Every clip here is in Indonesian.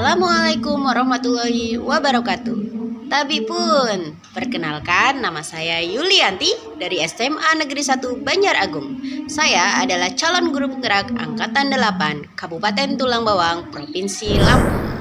Assalamualaikum warahmatullahi wabarakatuh. Tapi pun, perkenalkan nama saya Yulianti dari SMA Negeri 1 Banjar-Agung. Saya adalah calon guru penggerak Angkatan 8 Kabupaten Tulang Bawang, Provinsi Lampung.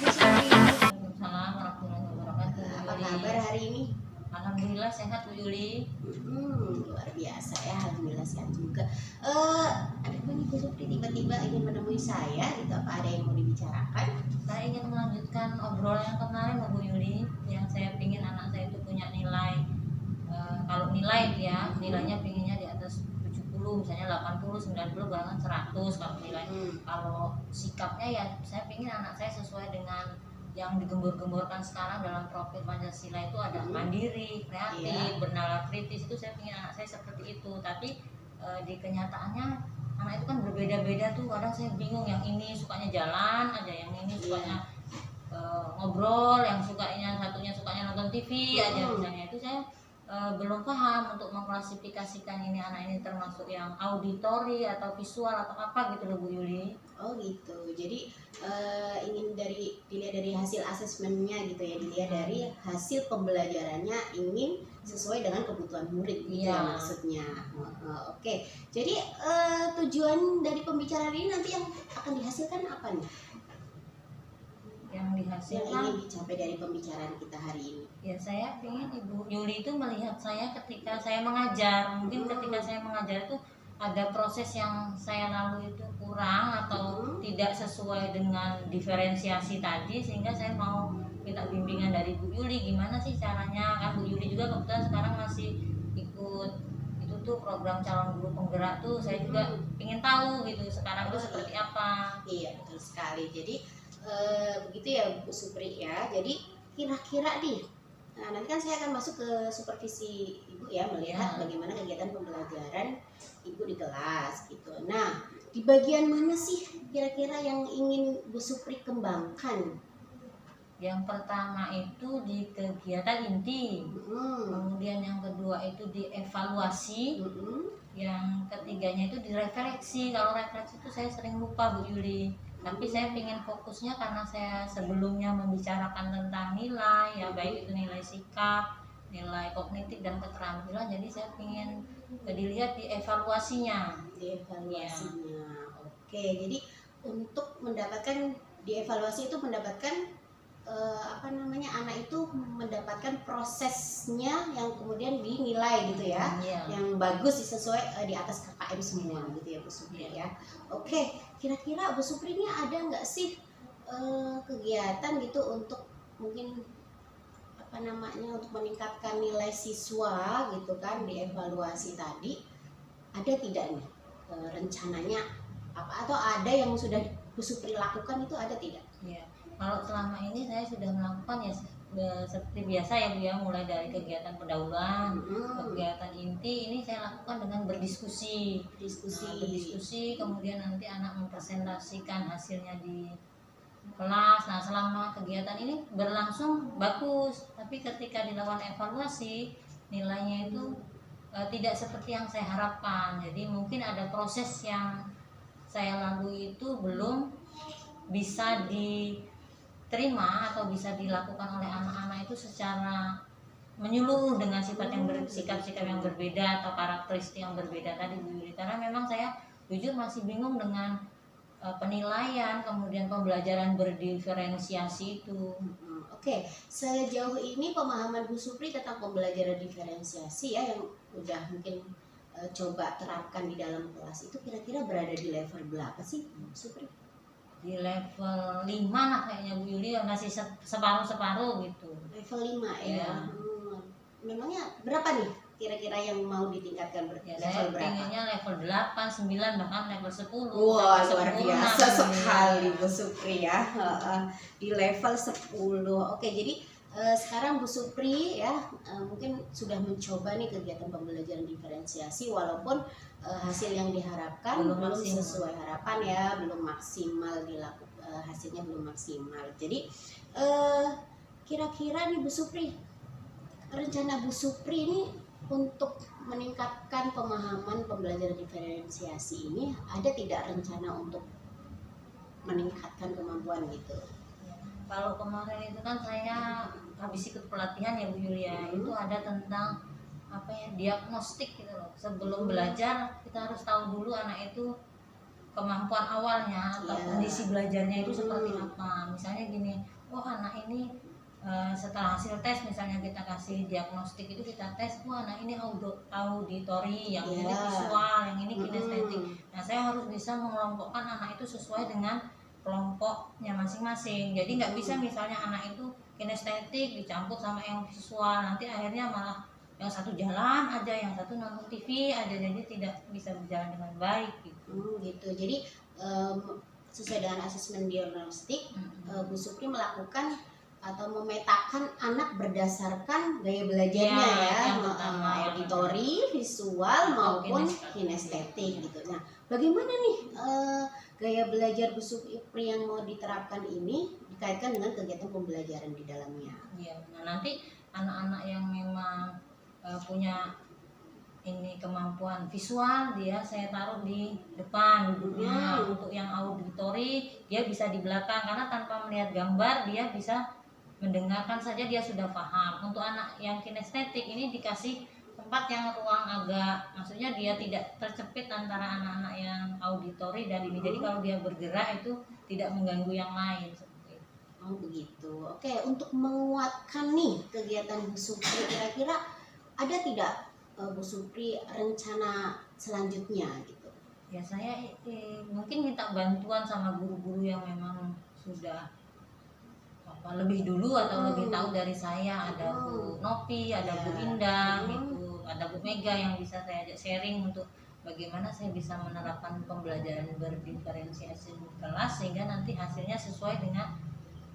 Waalaikumsalam warahmatullahi wabarakatuh. Apa kabar hari ini? Alhamdulillah sehat Bu Yuli. Luar biasa ya, alhamdulillah sehat juga. Ada apa nih Bu Supri tiba-tiba ingin menemui saya? Itu apa ada yang mau dibicarakan? Saya ingin melanjutkan obrolan yang kemarin Bu Yuli, yang saya pingin anak saya itu punya nilai. Kalau nilai dia, nilainya pinginnya di atas 70, misalnya 80, 90, bahkan 100 kalau nilai. Kalau sikapnya ya saya pingin anak saya sesuai dengan yang digembur-gemburkan sekarang dalam profil Pancasila itu ada mandiri, kreatif, bernalar kritis. Itu saya ingin anak saya seperti itu. Tapi di kenyataannya anak itu kan berbeda-beda tuh. Kadang saya bingung, yang ini sukanya jalan aja, yang ini sukanya ngobrol, yang satunya sukanya nonton TV aja misalnya. Itu saya belum paham untuk mengklasifikasikan ini anak ini termasuk yang auditori atau visual atau apa gitu loh Bu Yuli. Oh gitu. Jadi ingin dilihat dari hasil asesmennya gitu ya, dilihat dari hasil pembelajarannya, ingin sesuai dengan kebutuhan murid gitu ya maksudnya. Oke. Jadi tujuan dari pembicaraan ini nanti yang akan dihasilkan apa nih? Yang dihasilkan ingin dicapai dari pembicaraan kita hari ini. Ya saya ingin Ibu Yuli itu melihat saya ketika saya mengajar. Mungkin ketika saya mengajar itu ada proses yang saya lalui itu kurang atau tidak sesuai dengan diferensiasi tadi, sehingga saya mau minta bimbingan dari Bu Yuli gimana sih caranya. Kan Bu Yuli juga kebetulan sekarang masih ikut itu tuh program calon guru penggerak tuh. Saya juga ingin tahu gitu sekarang itu seperti apa. Iya betul sekali. Jadi begitu ya Bu Supri ya. Jadi kira-kira nih, nanti kan saya akan masuk ke supervisi Ibu ya, melihat bagaimana kegiatan pembelajaran Ibu di kelas gitu. Nah, di bagian mana sih kira-kira yang ingin Bu Supri kembangkan? Yang pertama itu di kegiatan inti, kemudian yang kedua itu di evaluasi, yang ketiganya itu di refleksi. Kalau refleksi itu saya sering lupa Bu Yuli, tapi saya ingin fokusnya karena saya sebelumnya membicarakan tentang nilai ya, baik itu nilai sikap, nilai kognitif dan keterampilan. Jadi saya ingin dilihat di evaluasinya. Oke, jadi untuk mendapatkan di evaluasi itu mendapatkan anak itu mendapatkan prosesnya yang kemudian dinilai gitu ya, yang bagus sesuai di atas KKM semua gitu ya Bu Supri ya. Oke, kira-kira Bu Supri ini ada nggak sih kegiatan gitu untuk mungkin untuk meningkatkan nilai siswa gitu kan di evaluasi tadi, ada tidak nih rencananya apa, atau ada yang sudah Bu Supri lakukan itu ada tidak? Ya. Kalau selama ini saya sudah melakukan ya seperti biasa ya Bu ya, mulai dari kegiatan pendahuluan, kegiatan inti, ini saya lakukan dengan berdiskusi, kemudian nanti anak mempresentasikan hasilnya di kelas. Nah selama kegiatan ini berlangsung bagus, tapi ketika dilakukan evaluasi nilainya itu tidak seperti yang saya harapkan. Jadi mungkin ada proses yang saya lalui itu belum bisa diterima atau bisa dilakukan oleh anak-anak itu secara menyeluruh dengan sikap yang berbeda atau karakteristik yang berbeda tadi Bu Yuli. Karena memang saya jujur masih bingung dengan penilaian, kemudian pembelajaran berdiferensiasi itu. Oke, sejauh ini pemahaman Bu Supri tentang pembelajaran diferensiasi ya, yang udah mungkin coba terapkan di dalam kelas itu kira-kira berada di level berapa sih Bu Supri? Di level 5 lah kayaknya Bu Yuli, masih separuh-separuh gitu. Level 5 ya. Memangnya berapa nih kira-kira yang mau ditingkatkan ya, level berapa? Saya pengennya level 8, 9, bahkan level 10. Wah, luar biasa sekali Bu Supri ya. Di level 10. Oke, jadi sekarang Bu Supri ya mungkin sudah mencoba nih kegiatan pembelajaran diferensiasi, walaupun hasil yang diharapkan belum sesuai harapan ya, belum maksimal dilakukan, hasilnya belum maksimal. Jadi kira-kira nih Bu Supri, rencana Bu Supri ini untuk meningkatkan pemahaman pembelajaran diferensiasi ini, ada tidak rencana untuk meningkatkan kemampuan gitu? Kalau kemarin itu kan saya habis ikut pelatihan ya Bu Yulia, itu ada tentang apa ya, diagnostik gitu loh. Sebelum belajar kita harus tahu dulu anak itu kemampuan awalnya atau kondisi belajarnya itu seperti apa. Misalnya gini, oh anak ini setelah hasil tes misalnya kita kasih diagnostik itu, kita tes, wah anak ini auditori, yang ini visual, yang ini kinestetik. Nah saya harus bisa mengelompokkan anak itu sesuai dengan kelompoknya masing-masing. Jadi nggak bisa misalnya anak itu kinestetik dicampur sama yang visual, nanti akhirnya malah yang satu jalan aja, yang satu nonton TV aja, jadi tidak bisa berjalan dengan baik gitu. Gitu. Jadi sesuai dengan asesmen diagnostik, Bu Supri melakukan atau memetakan anak berdasarkan gaya belajarnya yang pertama, auditori, visual maupun kinestetik gitu. Nah, bagaimana nih gaya belajar Bu Supri yang mau diterapkan ini dikaitkan dengan kegiatan pembelajaran di dalamnya? Iya. Nah, nanti anak-anak yang memang punya ini kemampuan visual, dia saya taruh di depan duduknya. Untuk yang auditori dia bisa di belakang, karena tanpa melihat gambar dia bisa mendengarkan saja dia sudah paham. Untuk anak yang kinestetik ini dikasih tempat yang ruang agak, maksudnya dia tidak tercepit antara anak-anak yang auditori dan ini. Jadi kalau dia bergerak itu tidak mengganggu yang lain seperti itu. Oh begitu. Oke, untuk menguatkan nih kegiatan Bu Supri, kira-kira ada tidak Bu Supri rencana selanjutnya gitu? Ya saya mungkin minta bantuan sama guru-guru yang memang sudah lebih dulu atau lebih tahu dari saya. Ada Bu Nopi, ada Bu Indah gitu, ada Bu Mega yang bisa saya ajak sharing untuk bagaimana saya bisa menerapkan pembelajaran berdiferensiasi di kelas sehingga nanti hasilnya sesuai dengan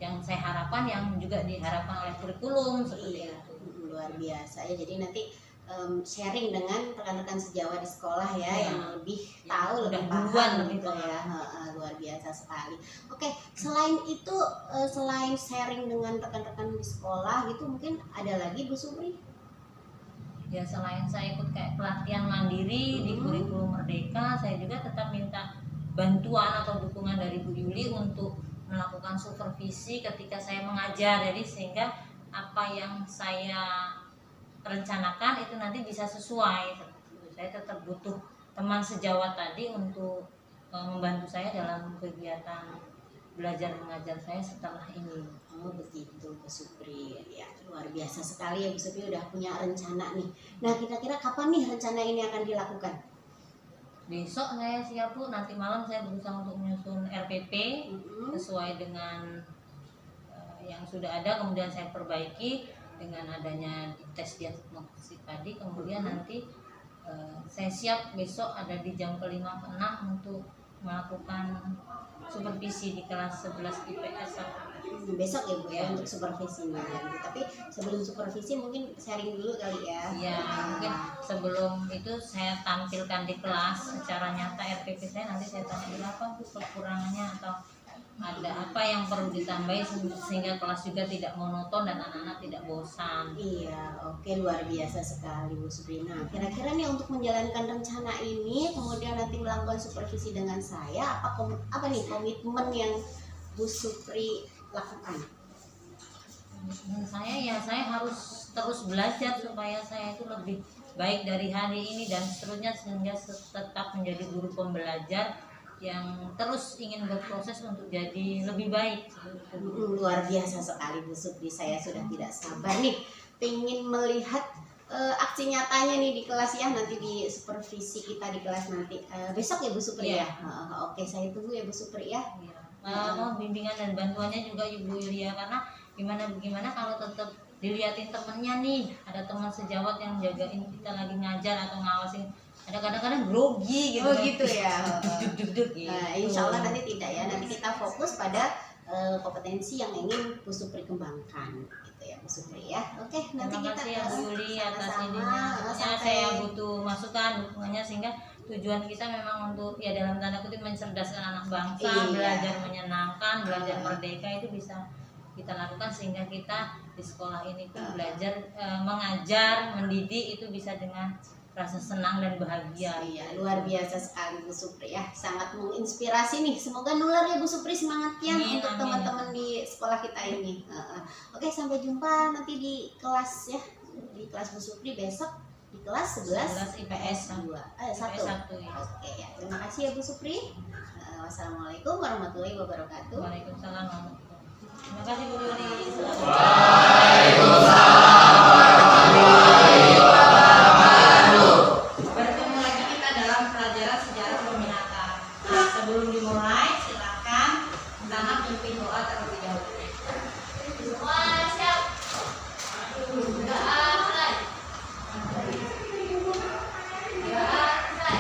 yang saya harapkan, yang juga diharapkan oleh kurikulum seperti itu. Luar biasa ya. Jadi nanti sharing dengan rekan-rekan sejawat di sekolah ya, yang lebih tahu, lebih paham gitu ya. Luar biasa sekali. Oke, selain itu, selain sharing dengan rekan-rekan di sekolah gitu, mungkin ada lagi Bu Supri? Ya selain saya ikut kayak pelatihan mandiri di kurikulum Merdeka, saya juga tetap minta bantuan atau dukungan dari Bu Yuli untuk melakukan supervisi ketika saya mengajar. Jadi sehingga apa yang saya rencanakan itu nanti bisa sesuai. Saya tetap butuh teman sejawat tadi untuk membantu saya dalam kegiatan belajar mengajar saya setelah ini. Oh begitu Bu Supri ya, luar biasa sekali ya Bu Supri, udah punya rencana nih. Nah kira-kira kapan nih rencana ini akan dilakukan? Besok saya siap Bu, nanti malam saya berusaha untuk menyusun RPP sesuai dengan yang sudah ada, kemudian saya perbaiki dengan adanya tes diagnostik tadi. Kemudian nanti saya siap besok ada di jam ke-5 ke-6 untuk melakukan supervisi di kelas 11 IPS. Besok ya Bu ya, untuk supervisinya. Tapi sebelum supervisi mungkin sharing dulu kali ya. Iya, mungkin sebelum itu saya tampilkan di kelas secara nyata RPP saya, nanti saya tanya apa Bu kekurangannya atau ada apa yang perlu ditambahin sehingga kelas juga tidak monoton dan anak-anak tidak bosan. Iya, oke, luar biasa sekali Bu Supri. Nah, kira-kira nih untuk menjalankan rencana ini, kemudian nanti melakukan supervisi dengan saya, apa nih komitmen yang Bu Supri lakukan? Saya harus terus belajar supaya saya itu lebih baik dari hari ini dan seterusnya, sehingga tetap menjadi guru pembelajar yang terus ingin berproses untuk jadi lebih baik. Luar biasa sekali Bu Supri, saya sudah tidak sabar nih pengen melihat aksi nyatanya nih di kelas ya, nanti di supervisi kita di kelas nanti besok ya Bu Supri ya. Oke, saya tunggu ya Bu Supri ya. Bimbingan dan bantuannya juga Ibu Yulia, karena gimana kalau tetap dilihatin temennya nih, ada teman sejawat yang jagain kita lagi ngajar atau ngawasin, ada kadang-kadang grogi gitu. Oh gitu ya. Gitu. Insya Allah nanti tidak ya, nanti kita fokus pada kompetensi yang ingin Bu Supri kembangkan gitu ya Bu Supri ya. Oke, nanti terima kita kasih ya Bu Yuli atas ininya. Saya butuh masukan dukungannya sehingga tujuan kita memang untuk ya dalam tanda kutip mencerdaskan anak bangsa, belajar menyenangkan, belajar merdeka itu bisa kita lakukan sehingga kita di sekolah ini pun belajar mengajar, mendidik itu bisa dengan rasa senang dan bahagia. Iya, luar biasa sekali Bu Supri ya, sangat menginspirasi nih. Semoga nular ya Bu Supri semangatnya untuk teman-teman di sekolah kita ini. Oke, sampai jumpa nanti di kelas ya, di kelas Bu Supri besok di kelas 11 IPS 1. Ya. Oke ya, terima kasih ya Bu Supri. Wassalamualaikum warahmatullahi wabarakatuh. Waalaikumsalam warahmatullahi wabarakatuh. Terima kasih Bu Yuli. Waalaikumsalam. Bertemu lagi kita dalam pelajaran sejarah peminatan. Sebelum dimulai, silakan pertama pimpin doa terlebih dahulu. Semua siap. Doa mulai. Doa mulai.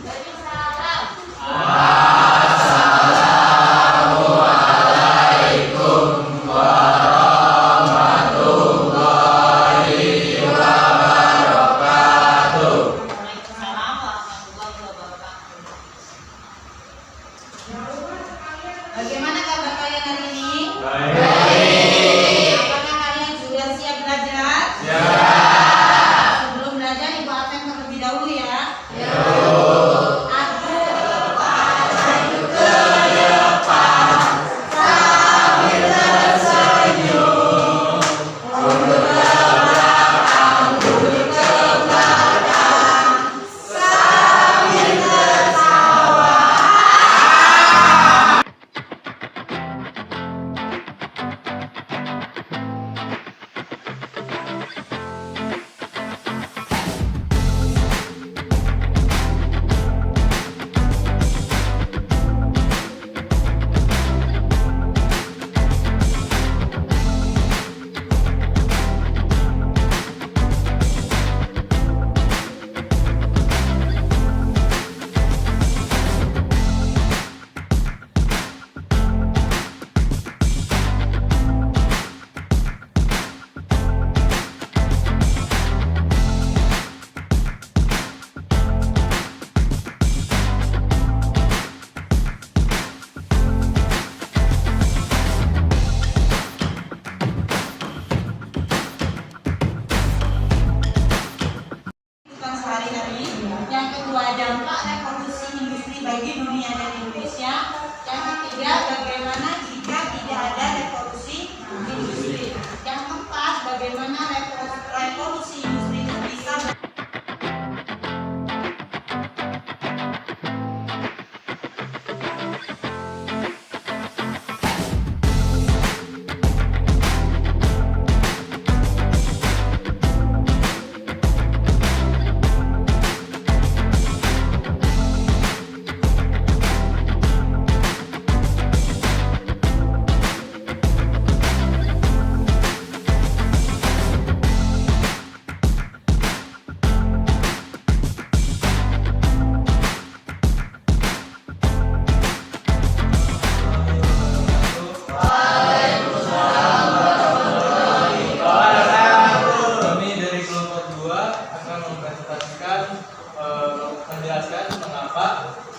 Bagi salam. Bagaimana kabar kalian hari ini? Baik. Apakah kalian sudah siap belajar? Siap. Sebelum belajar ibu absen terlebih dahulu ya. Sehari-hari. Yang kedua, dampak revolusi industri bagi dunia dan Indonesia. Yang ketiga, bagaimana jika tidak ada revolusi industri. Yang keempat, bagaimana revolusi industri itu bisa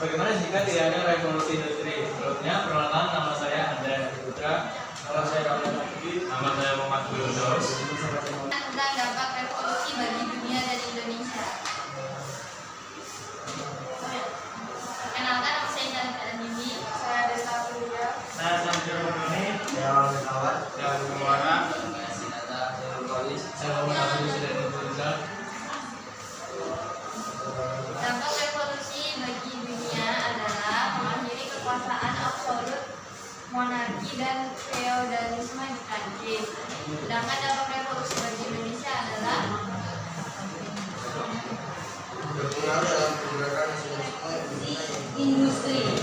bagaimana jika tidak ada revolusi industri? Menurutnya, perkenalkan, nama saya Andrea Putra. Nama saya Kamil Maki. Nama saya Muhammad Yunus. Tentang dampak revolusi bagi dunia dan Indonesia. Perkenalkan, nama saya Intan Andini. Saya Desa Puja. Saya Samsul Mini. Saya Alwi Tawar. Saya Alwi Muara. Saya Sinata. Saya Lukolis. Saya Muhammad Abdul Sudah Indonesia. Dampak revolusi bagi dunia adalah mengakhiri kekuasaan absolut, monarki dan feodalisme di Prancis. Sedangkan dampak revolusi bagi Indonesia adalah berpengaruh dalam pergerakan industri.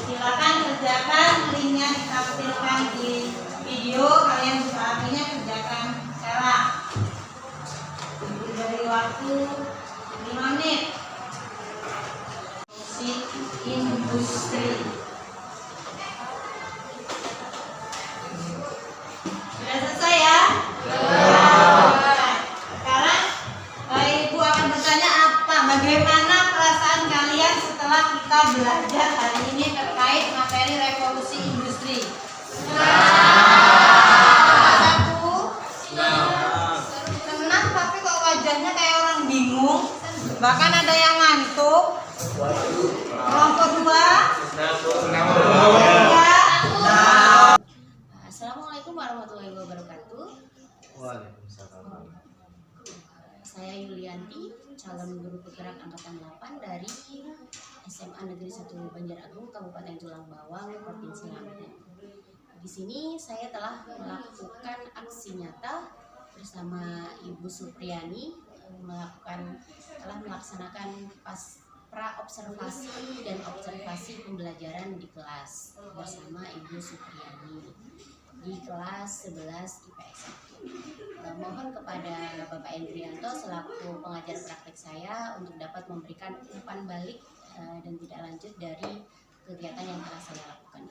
Silakan kerjakan, linknya ditampilkan di video. Kalian bisa artinya kerjakan sekarang. Dari waktu 5 menit. Industri. Sudah selesai ya? Sekarang Ibu akan bertanya bagaimana perasaan kalian setelah kita belajar hari ini terkait materi revolusi industri? Bahkan ada yang ngantuk. Kelompok 2. Assalamualaikum warahmatullahi wabarakatuh. Waalaikumsalam. Saya Yulianti, calon guru penggerak angkatan 8 dari SMA Negeri 1 Banjaragung, Kabupaten Tulang Bawang, Provinsi Lampung. Di sini saya telah melakukan aksi nyata bersama Ibu Supriani, telah melaksanakan pra observasi dan observasi pembelajaran di kelas bersama Ibu Supriani di kelas 11 IPS 1. Mohon kepada Bapak Endrianto selaku pengajar praktek saya untuk dapat memberikan umpan balik dan tidak lanjut dari kegiatan yang telah saya lakukan.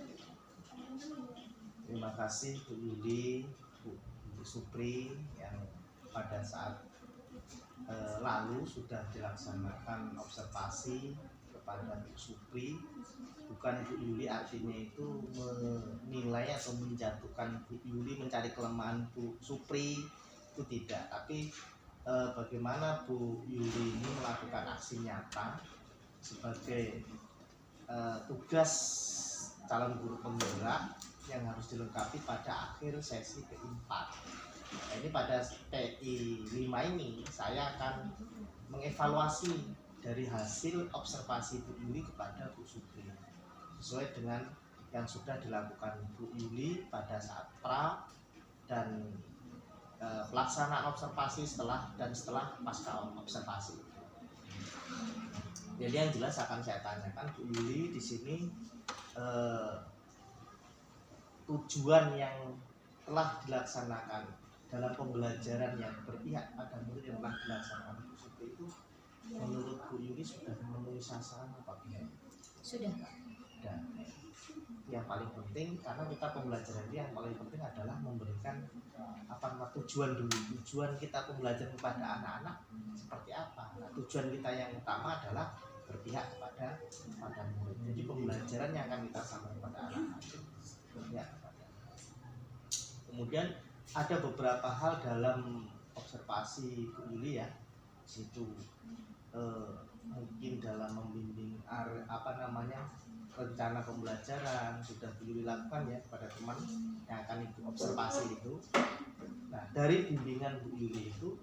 Terima kasih Bu Yuli, Bu Supri yang pada saat lalu sudah dilaksanakan observasi kepada Bu Supri. Bukan Bu Yuli artinya itu menilai atau menjatuhkan Bu Yuli, mencari kelemahan Bu Supri, itu tidak. Tapi bagaimana Bu Yuli ini melakukan aksi nyata sebagai tugas calon guru penggerak yang harus dilengkapi pada akhir sesi keempat. Nah, ini pada PI 5 ini saya akan mengevaluasi dari hasil observasi Bu Yuli kepada Bu Supri sesuai dengan yang sudah dilakukan Bu Yuli pada saat pra dan pelaksanaan observasi setelah pasca observasi. Jadi yang jelas akan saya tanyakan Bu Yuli di sini tujuan yang telah dilaksanakan dalam pembelajaran yang berpihak pada murid yang telah dilaksanakan Bu Supri itu menurut Bu Yuli sudah memenuhi sasaran apa tidak? Sudah. Dan yang paling penting, karena kita pembelajaran ini yang paling penting adalah memberikan tujuan dulu. Tujuan kita pembelajaran kepada anak-anak seperti apa? Nah, tujuan kita yang utama adalah berpihak kepada murid. Jadi pembelajaran yang akan kita sampaikan kepada anak-anak itu berpihak kepada. Kemudian ada beberapa hal dalam observasi Bu Yuli ya, situ mungkin dalam membimbing rencana pembelajaran sudah Bu Yuli lakukan ya kepada teman yang akan ikut observasi itu. Nah, dari bimbingan Bu Yuli itu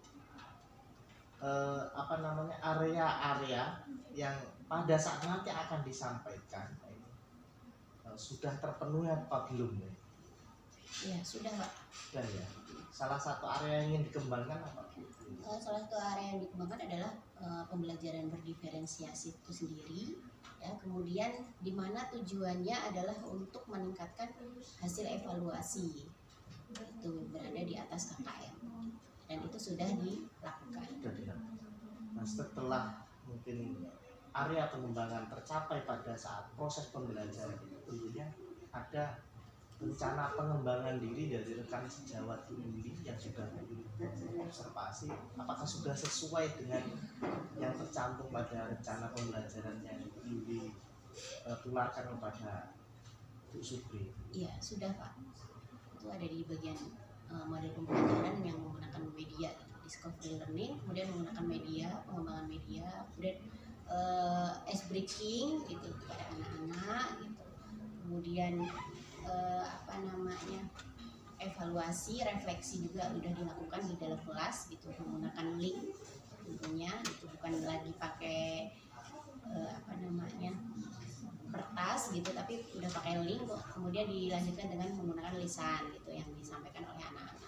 area-area yang pada saat nanti akan disampaikan sudah terpenuhi apa belum ya? Ya, sudah Pak. Sudah ya. Salah satu area yang ingin dikembangkan apa? Salah satu area yang dikembangkan adalah pembelajaran berdiferensiasi itu sendiri. Ya, kemudian di mana tujuannya adalah untuk meningkatkan hasil evaluasi, itu berada di atas KKM dan itu sudah dilakukan. Nah, setelah mungkin area pengembangan tercapai pada saat proses pembelajaran itu, tentunya ada rencana pengembangan diri dari rekan sejawat Bu Yuli yang sudah observasi, apakah sudah sesuai dengan yang tercantum pada rencana pembelajaran yang Bu Yuli tularkan kepada Bu Supri? Iya, sudah Pak. Itu ada di bagian model pembelajaran yang menggunakan media, discovery learning, kemudian menggunakan media, pengembangan media, kemudian ice breaking gitu kepada anak-anak gitu. Kemudian evaluasi, refleksi juga sudah dilakukan di dalam kelas gitu, menggunakan link tentunya itu bukan lagi pakai kertas gitu, tapi udah pakai link kok. Kemudian dilanjutkan dengan menggunakan lisan gitu yang disampaikan oleh anak-anak.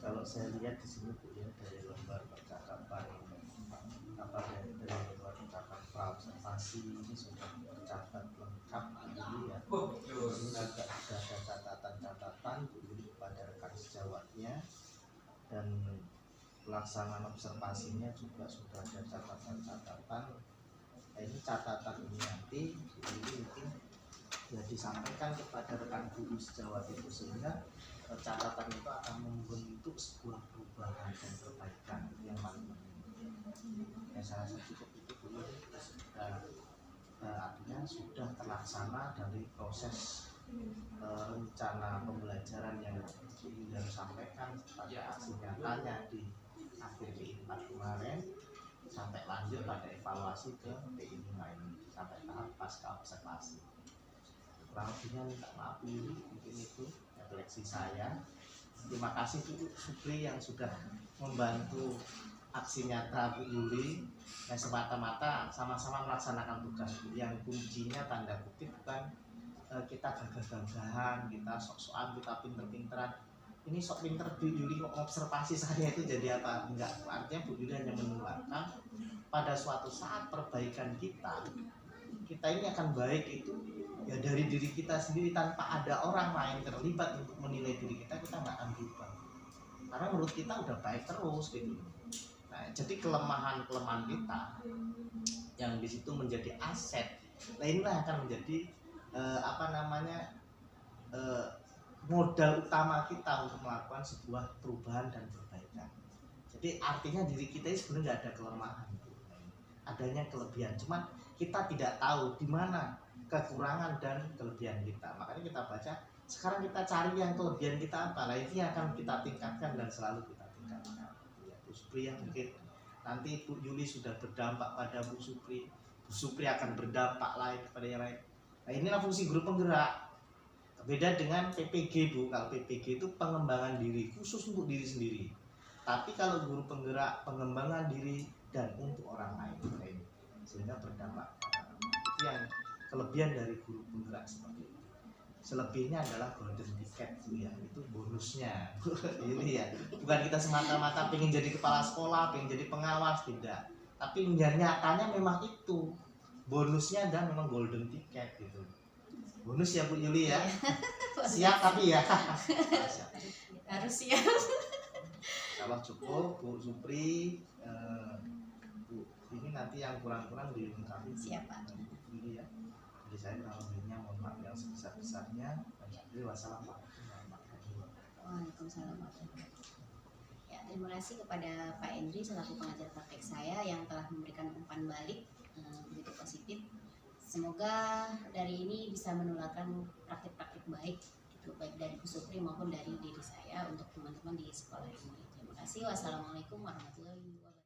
Kalau saya lihat di sini Bu ya, dari lembar percakapan dari lembar percakapan pra observasi ini sudah tercatat lengkap ini ya. Ini ada catatan-catatan Bu Yuli kepada rekan sejawatnya, dan pelaksanaan observasinya juga sudah ada catatan-catatan. Nah, ini catatan ini nanti Bu Yuli mungkin ya disampaikan kepada rekan guru sejawat itu, sehingga catatan itu akan membentuk sebuah perubahan dan perbaikan yang paling penting. Ya, saya rasa cukup itu Bu Yuli. Artinya sudah terlaksana dari proses rencana pembelajaran yang sudah disampaikan pada aksi nyatanya di akhir P4 kemarin, sampai lanjut pada evaluasi ke PI lain sampai tahap pasca observasi. Kurang lebihnya minta maaf dulu, mungkin itu refleksi saya. Terima kasih Bu Supri yang sudah membantu aksi nyata Bu Yuli, yang semata-mata sama-sama melaksanakan tugas yang kuncinya tanda kutip bukan kita gagah-gagahan, kita sok-sokan, kita pinter-pinteran. Ini sok pinter Bu Yuli observasi saya itu jadi apa? Enggak, artinya Bu Yuli hanya menularkan pada suatu saat perbaikan kita ini akan baik itu ya dari diri kita sendiri tanpa ada orang lain terlibat untuk menilai diri kita nggak akan berubah. Karena menurut kita udah baik terus gitu. Nah, jadi kelemahan kita yang di situ menjadi aset, nah inilah akan menjadi modal utama kita untuk melakukan sebuah perubahan dan perbaikan. Jadi artinya diri kita ini sebenarnya nggak ada kelemahan, adanya kelebihan. Cuman kita tidak tahu di mana kekurangan dan kelebihan kita. Makanya kita baca, sekarang kita cari yang kelebihan kita apa. Nah ini akan kita tingkatkan dan selalu kita tingkatkan. Ya, Bu Supri ya mungkin nanti Bu Yuli sudah berdampak pada Bu Supri akan berdampak lain kepada yang lain. Nah inilah fungsi guru penggerak. Beda dengan PPG Bu. Kalau PPG itu pengembangan diri khusus untuk diri sendiri. Tapi kalau guru penggerak pengembangan diri dan untuk orang lain, sehingga berdampak. Itu yang kelebihan dari guru penggerak seperti itu. Selebihnya adalah golden ticket ya, itu bonusnya. Ini ya, bukan kita semata-mata pengen jadi kepala sekolah, pengen jadi pengawas, tidak. Tapi nyatanya memang itu bonusnya dan memang golden ticket gitu. Bonus ya Bu Yuli ya. Siap tapi ya. Harus siap. Kalau cukup Bu Supri, Bu ini nanti yang kurang-kurang dilengkapi. Siap Pak. Ini ya. Jadi saya kurang lebihnya mohon maaf yang sebesar-besarnya. Wassalamualaikum warahmatullahi wabarakatuh. Waalaikumsalam. Ya, terima kasih kepada Pak Endri selaku pengajar praktek saya yang telah memberikan umpan balik begitu positif. Semoga dari ini bisa menularkan praktik-praktik baik gitu, baik dari Bu Supri maupun dari diri saya untuk teman-teman di sekolah ini. Terima kasih. Wassalamualaikum warahmatullahi wabarakatuh.